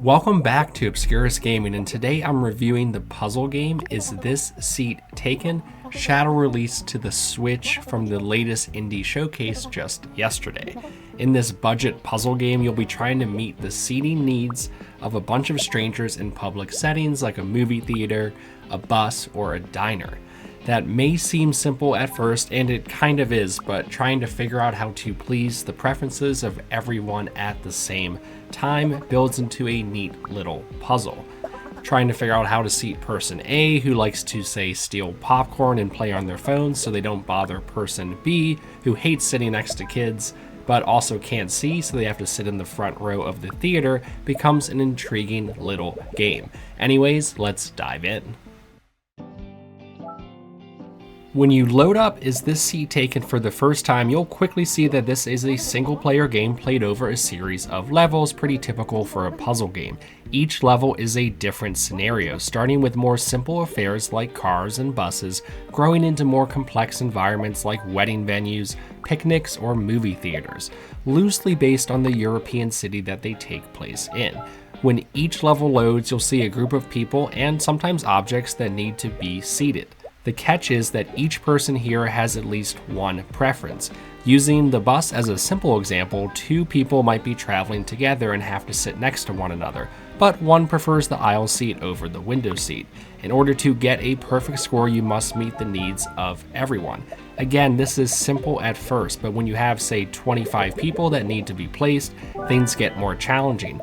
Welcome back to Obscurus Gaming, and today I'm reviewing the puzzle game Is This Seat Taken? Shadow released to the Switch from the latest indie showcase just yesterday. In this budget puzzle game, you'll be trying to meet the seating needs of a bunch of strangers in public settings like a movie theater, a bus, or a diner. That may seem simple at first, and it kind of is, but trying to figure out how to please the preferences of everyone at the same time builds into a neat little puzzle. Trying to figure out how to seat person A, who likes to, say, steal popcorn and play on their phones so they don't bother person B, who hates sitting next to kids, but also can't see, so they have to sit in the front row of the theater, becomes an intriguing little game. Anyways, let's dive in. When you load up Is This Seat Taken for the first time, you'll quickly see that this is a single player game played over a series of levels, pretty typical for a puzzle game. Each level is a different scenario, starting with more simple affairs like cars and buses, growing into more complex environments like wedding venues, picnics, or movie theaters, loosely based on the European city that they take place in. When each level loads, you'll see a group of people and sometimes objects that need to be seated. The catch is that each person here has at least one preference. Using the bus as a simple example, two people might be traveling together and have to sit next to one another, but one prefers the aisle seat over the window seat. In order to get a perfect score, you must meet the needs of everyone. Again, this is simple at first, but when you have, say, 25 people that need to be placed, things get more challenging.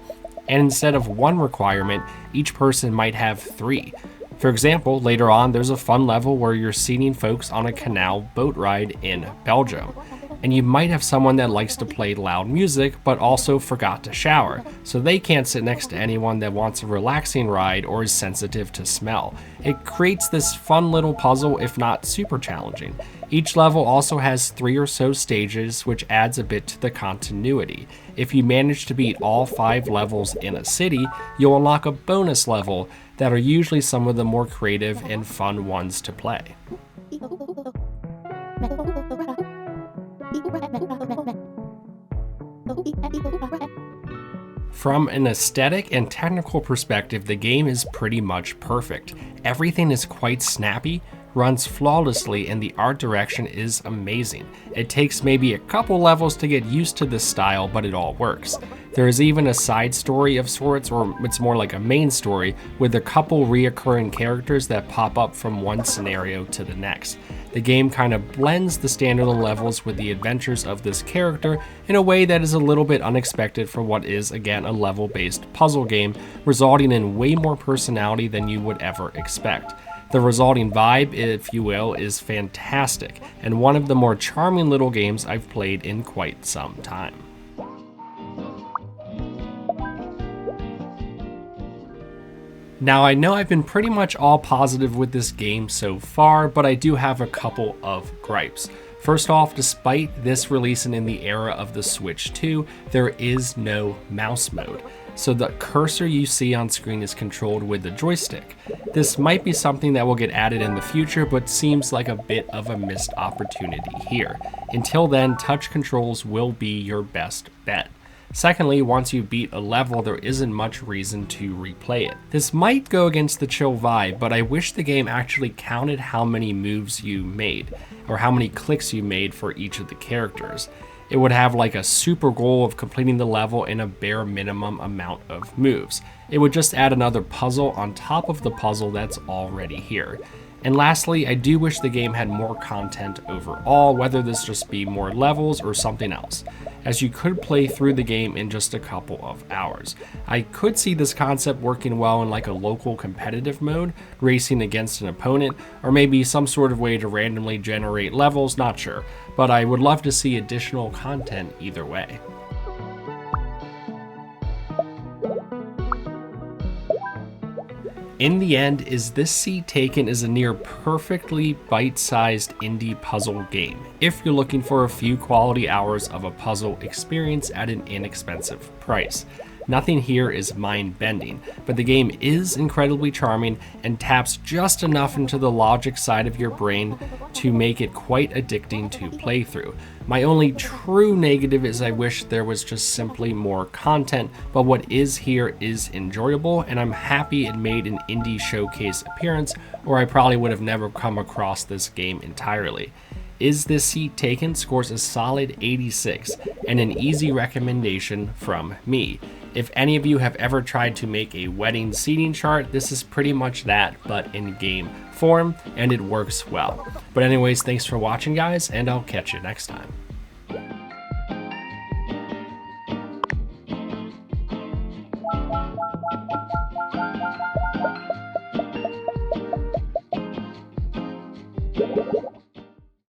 And instead of one requirement, each person might have three. For example, later on, there's a fun level where you're seating folks on a canal boat ride in Belgium. And you might have someone that likes to play loud music, but also forgot to shower, so they can't sit next to anyone that wants a relaxing ride or is sensitive to smell. It creates this fun little puzzle, if not super challenging. Each level also has 3 or so stages, which adds a bit to the continuity. If you manage to beat all 5 levels in a city, you'll unlock a bonus level that are usually some of the more creative and fun ones to play. From an aesthetic and technical perspective, the game is pretty much perfect. Everything is quite snappy, runs flawlessly, and the art direction is amazing. It takes maybe a couple levels to get used to this style, but it all works. There is even a side story of sorts, or it's more like a main story, with a couple reoccurring characters that pop up from one scenario to the next. The game kind of blends the standalone levels with the adventures of this character in a way that is a little bit unexpected for what is, again, a level-based puzzle game, resulting in way more personality than you would ever expect. The resulting vibe, if you will, is fantastic, and one of the more charming little games I've played in quite some time. Now, I know I've been pretty much all positive with this game so far, but I do have a couple of gripes. First off, despite this releasing in the era of the Switch 2, there is no mouse mode. So the cursor you see on screen is controlled with the joystick. This might be something that will get added in the future, but seems like a bit of a missed opportunity here. Until then, touch controls will be your best bet. Secondly, once you beat a level, there isn't much reason to replay it. This might go against the chill vibe, but I wish the game actually counted how many moves you made, or how many clicks you made for each of the characters. It would have like a super goal of completing the level in a bare minimum amount of moves. It would just add another puzzle on top of the puzzle that's already here. And lastly, I do wish the game had more content overall, whether this just be more levels or something else, as you could play through the game in just a couple of hours. I could see this concept working well in like a local competitive mode, racing against an opponent, or maybe some sort of way to randomly generate levels, not sure, but I would love to see additional content either way. In the end, Is This Seat Taken is a near perfectly bite-sized indie puzzle game, if you're looking for a few quality hours of a puzzle experience at an inexpensive price. Nothing here is mind-bending, but the game is incredibly charming and taps just enough into the logic side of your brain to make it quite addicting to play through. My only true negative is I wish there was just simply more content, but what is here is enjoyable, and I'm happy it made an indie showcase appearance, or I probably would have never come across this game entirely. Is This Seat Taken scores a solid 86 and an easy recommendation from me. If any of you have ever tried to make a wedding seating chart, this is pretty much that, but in game form, and it works well. But anyways, thanks for watching, guys, and I'll catch you next time.